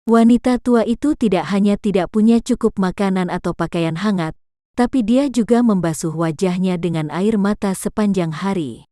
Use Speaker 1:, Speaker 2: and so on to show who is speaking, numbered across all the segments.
Speaker 1: Wanita tua itu tidak hanya tidak punya cukup makanan atau pakaian hangat, tapi dia juga membasuh wajahnya dengan air mata sepanjang hari.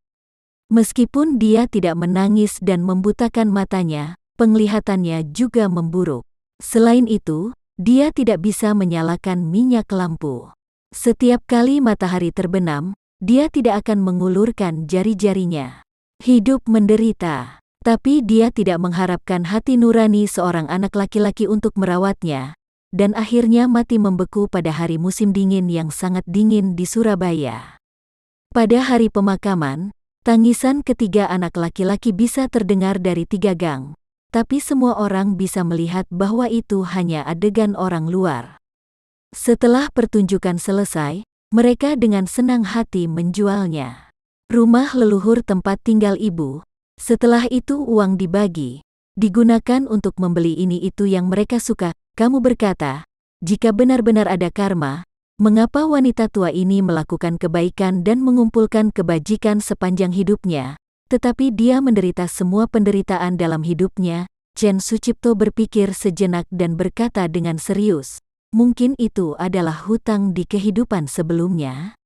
Speaker 1: Meskipun dia tidak menangis dan membutakan matanya, penglihatannya juga memburuk. Selain itu, dia tidak bisa menyalakan minyak lampu. Setiap kali matahari terbenam, dia tidak akan mengulurkan jari-jarinya. Hidup menderita. Tapi dia tidak mengharapkan hati nurani seorang anak laki-laki untuk merawatnya, dan akhirnya mati membeku pada hari musim dingin yang sangat dingin di Surabaya. Pada hari pemakaman, tangisan ketiga anak laki-laki bisa terdengar dari 3 gang, tapi semua orang bisa melihat bahwa itu hanya adegan orang luar. Setelah pertunjukan selesai, mereka dengan senang hati menjualnya. Rumah leluhur tempat tinggal ibu. Setelah itu uang dibagi, digunakan untuk membeli ini itu yang mereka suka. Kamu berkata, jika benar-benar ada karma, mengapa wanita tua ini melakukan kebaikan dan mengumpulkan kebajikan sepanjang hidupnya, tetapi dia menderita semua penderitaan dalam hidupnya? Chen Sucipto berpikir sejenak dan berkata dengan serius, mungkin itu adalah hutang di kehidupan sebelumnya.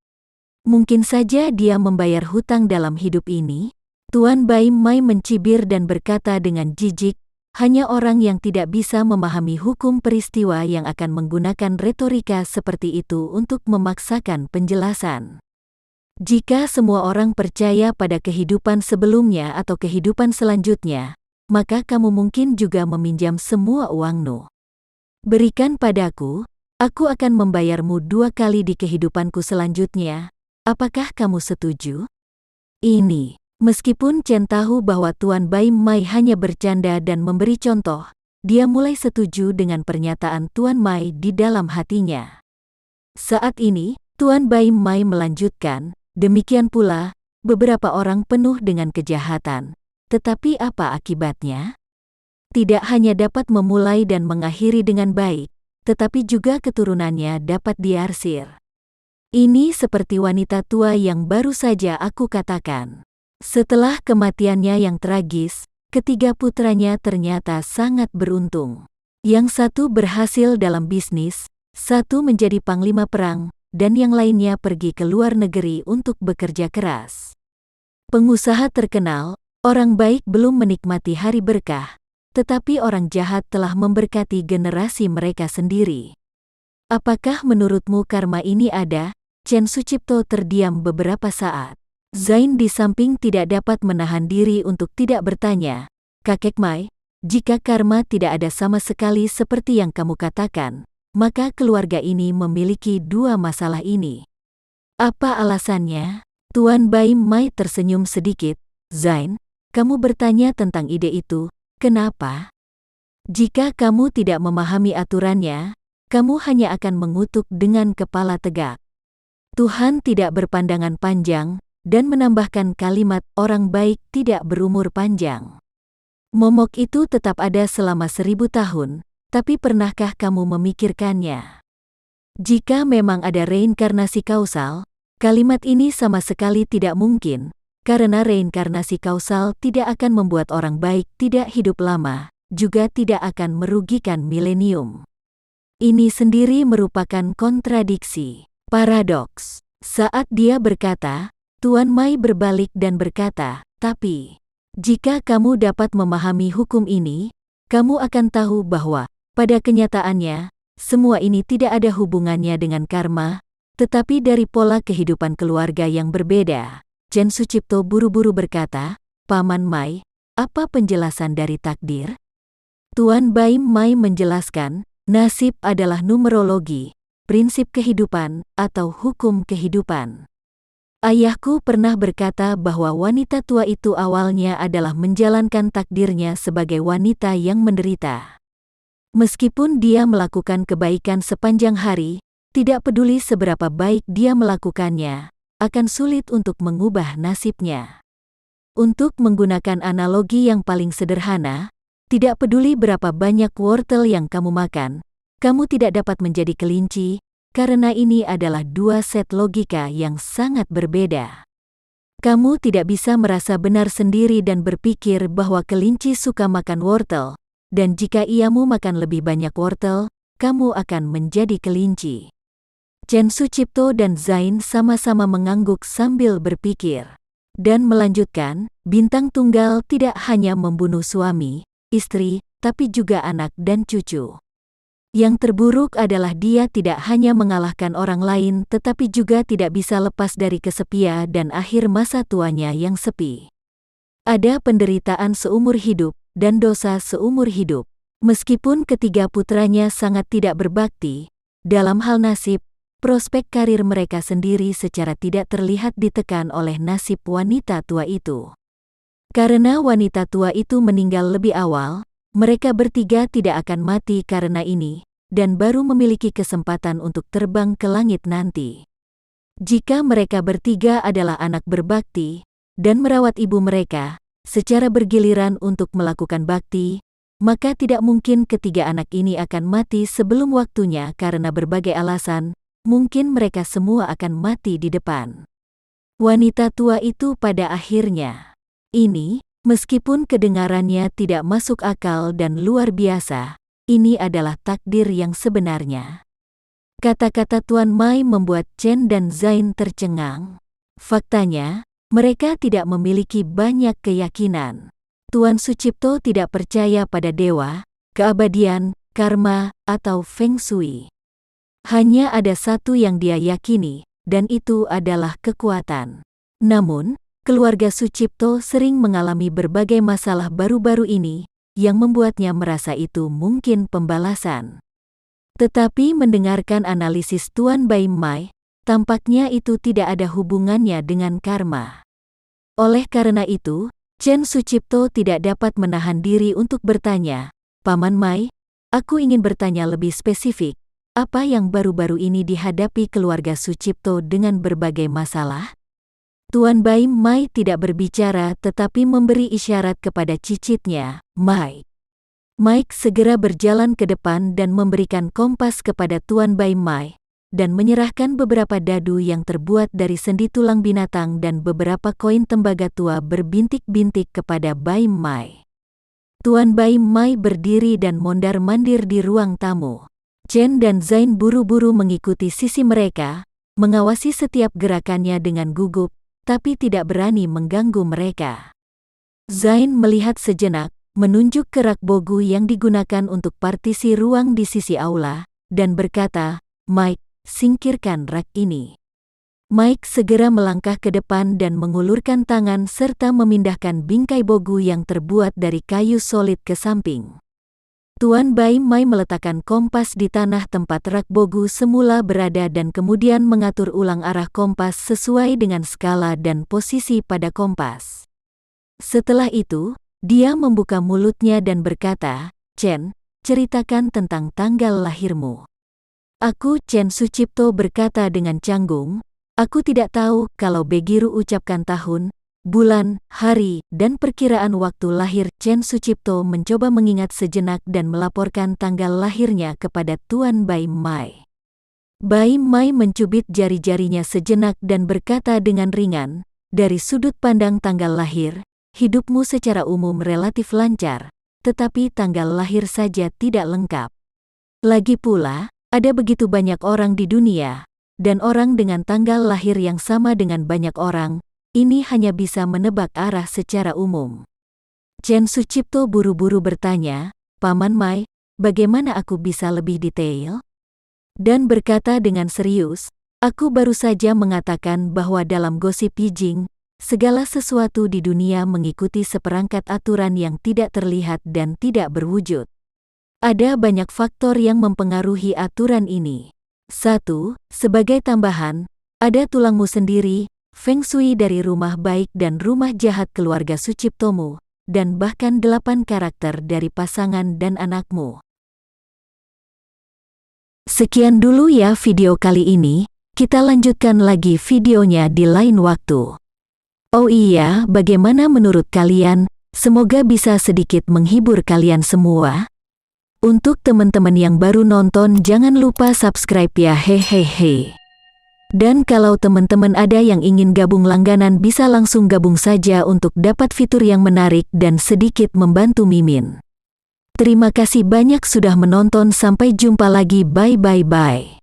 Speaker 1: Mungkin saja dia membayar hutang dalam hidup ini. Tuan Bai Mai mencibir dan berkata dengan jijik, hanya orang yang tidak bisa memahami hukum peristiwa yang akan menggunakan retorika seperti itu untuk memaksakan penjelasan. Jika semua orang percaya pada kehidupan sebelumnya atau kehidupan selanjutnya, maka kamu mungkin juga meminjam semua uangmu. Berikan padaku, aku akan membayarmu 2 kali di kehidupanku selanjutnya. Apakah kamu setuju? Ini. Meskipun Chen tahu bahwa Tuan Bai Mai hanya bercanda dan memberi contoh, dia mulai setuju dengan pernyataan Tuan Mai di dalam hatinya. Saat ini, Tuan Bai Mai melanjutkan, demikian pula, beberapa orang penuh dengan kejahatan. Tetapi apa akibatnya? Tidak hanya dapat memulai dan mengakhiri dengan baik, tetapi juga keturunannya dapat diarsir. Ini seperti wanita tua yang baru saja aku katakan. Setelah kematiannya yang tragis, ketiga putranya ternyata sangat beruntung. Yang satu berhasil dalam bisnis, satu menjadi panglima perang, dan yang lainnya pergi ke luar negeri untuk bekerja keras. Pengusaha terkenal, orang baik belum menikmati hari berkah, tetapi orang jahat telah memberkati generasi mereka sendiri. Apakah menurutmu karma ini ada? Chen Sucipto terdiam beberapa saat. Zain di samping tidak dapat menahan diri untuk tidak bertanya, Kakek Mai, jika karma tidak ada sama sekali seperti yang kamu katakan, maka keluarga ini memiliki 2 masalah ini. Apa alasannya? Tuan Bai Mai tersenyum sedikit. Zain, kamu bertanya tentang ide itu, kenapa? Jika kamu tidak memahami aturannya, kamu hanya akan mengutuk dengan kepala tegak. Tuhan tidak berpandangan panjang, dan menambahkan kalimat orang baik tidak berumur panjang. Momok itu tetap ada selama 1000 tahun, tapi pernahkah kamu memikirkannya? Jika memang ada reinkarnasi kausal, kalimat ini sama sekali tidak mungkin, karena reinkarnasi kausal tidak akan membuat orang baik tidak hidup lama, juga tidak akan merugikan milenium. Ini sendiri merupakan kontradiksi, paradoks. Saat dia berkata, Tuan Mai berbalik dan berkata, tapi, jika kamu dapat memahami hukum ini, kamu akan tahu bahwa, pada kenyataannya, semua ini tidak ada hubungannya dengan karma, tetapi dari pola kehidupan keluarga yang berbeda. Chen Sucipto buru-buru berkata, Paman Mai, apa penjelasan dari takdir? Tuan Bai Mai menjelaskan, nasib adalah numerologi, prinsip kehidupan, atau hukum kehidupan. Ayahku pernah berkata bahwa wanita tua itu awalnya adalah menjalankan takdirnya sebagai wanita yang menderita. Meskipun dia melakukan kebaikan sepanjang hari, tidak peduli seberapa baik dia melakukannya, akan sulit untuk mengubah nasibnya. Untuk menggunakan analogi yang paling sederhana, tidak peduli berapa banyak wortel yang kamu makan, kamu tidak dapat menjadi kelinci, karena ini adalah 2 set logika yang sangat berbeda. Kamu tidak bisa merasa benar sendiri dan berpikir bahwa kelinci suka makan wortel, dan jika iamu makan lebih banyak wortel, kamu akan menjadi kelinci. Chen Sucipto dan Zain sama-sama mengangguk sambil berpikir. Dan melanjutkan, bintang tunggal tidak hanya membunuh suami, istri, tapi juga anak dan cucu. Yang terburuk adalah dia tidak hanya mengalahkan orang lain tetapi juga tidak bisa lepas dari kesepian dan akhir masa tuanya yang sepi. Ada penderitaan seumur hidup dan dosa seumur hidup. Meskipun ketiga putranya sangat tidak berbakti, dalam hal nasib, prospek karir mereka sendiri secara tidak terlihat ditekan oleh nasib wanita tua itu. Karena wanita tua itu meninggal lebih awal, mereka bertiga tidak akan mati karena ini, dan baru memiliki kesempatan untuk terbang ke langit nanti. Jika mereka bertiga adalah anak berbakti, dan merawat ibu mereka, secara bergiliran untuk melakukan bakti, maka tidak mungkin ketiga anak ini akan mati sebelum waktunya karena berbagai alasan, mungkin mereka semua akan mati di depan wanita tua itu pada akhirnya. Ini, meskipun kedengarannya tidak masuk akal dan luar biasa, ini adalah takdir yang sebenarnya. Kata-kata Tuan Mai membuat Chen dan Zain tercengang. Faktanya, mereka tidak memiliki banyak keyakinan. Tuan Sucipto tidak percaya pada dewa, keabadian, karma, atau feng shui. Hanya ada satu yang dia yakini, dan itu adalah kekuatan. Namun, keluarga Sucipto sering mengalami berbagai masalah baru-baru ini, yang membuatnya merasa itu mungkin pembalasan. Tetapi mendengarkan analisis Tuan Bai Mai, tampaknya itu tidak ada hubungannya dengan karma. Oleh karena itu, Chen Sucipto tidak dapat menahan diri untuk bertanya, Paman Mai, aku ingin bertanya lebih spesifik, apa yang baru-baru ini dihadapi keluarga Sucipto dengan berbagai masalah? Tuan Bai Mai tidak berbicara tetapi memberi isyarat kepada cicitnya, Mike. Mike segera berjalan ke depan dan memberikan kompas kepada Tuan Bai Mai, dan menyerahkan beberapa dadu yang terbuat dari sendi tulang binatang dan beberapa koin tembaga tua berbintik-bintik kepada Bai Mai. Tuan Bai Mai berdiri dan mondar-mandir di ruang tamu. Chen dan Zain buru-buru mengikuti sisi mereka, mengawasi setiap gerakannya dengan gugup, tapi tidak berani mengganggu mereka. Zain melihat sejenak, menunjuk ke rak bogu yang digunakan untuk partisi ruang di sisi aula, dan berkata, Mike, singkirkan rak ini. Mike segera melangkah ke depan dan mengulurkan tangan serta memindahkan bingkai bogu yang terbuat dari kayu solid ke samping. Tuan Bai Mai meletakkan kompas di tanah tempat rak bogu semula berada dan kemudian mengatur ulang arah kompas sesuai dengan skala dan posisi pada kompas. Setelah itu, dia membuka mulutnya dan berkata, Chen, ceritakan tentang tanggal lahirmu. Aku Chen Sucipto berkata dengan canggung, aku tidak tahu kalau Begiru ucapkan tahun, bulan, hari, dan perkiraan waktu lahir. Chen Sucipto mencoba mengingat sejenak dan melaporkan tanggal lahirnya kepada Tuan Bai Mai. Bai Mai mencubit jari-jarinya sejenak dan berkata dengan ringan, dari sudut pandang tanggal lahir, hidupmu secara umum relatif lancar, tetapi tanggal lahir saja tidak lengkap. Lagi pula, ada begitu banyak orang di dunia, dan orang dengan tanggal lahir yang sama dengan banyak orang, ini hanya bisa menebak arah secara umum. Chen Sucipto buru-buru bertanya, Paman Mai, bagaimana aku bisa lebih detail? Dan berkata dengan serius, aku baru saja mengatakan bahwa dalam gosip Yijing, segala sesuatu di dunia mengikuti seperangkat aturan yang tidak terlihat dan tidak berwujud. Ada banyak faktor yang mempengaruhi aturan ini. 1. Sebagai tambahan, ada tulangmu sendiri, Feng Shui dari rumah baik dan rumah jahat keluarga Suciptomu, dan bahkan 8 karakter dari pasangan dan anakmu. Sekian dulu ya video kali ini, kita lanjutkan lagi videonya di lain waktu. Oh iya, bagaimana menurut kalian? Semoga bisa sedikit menghibur kalian semua. Untuk teman-teman yang baru nonton jangan lupa subscribe ya hehehe. Dan kalau teman-teman ada yang ingin gabung langganan bisa langsung gabung saja untuk dapat fitur yang menarik dan sedikit membantu Mimin. Terima kasih banyak sudah menonton, sampai jumpa lagi, bye bye bye.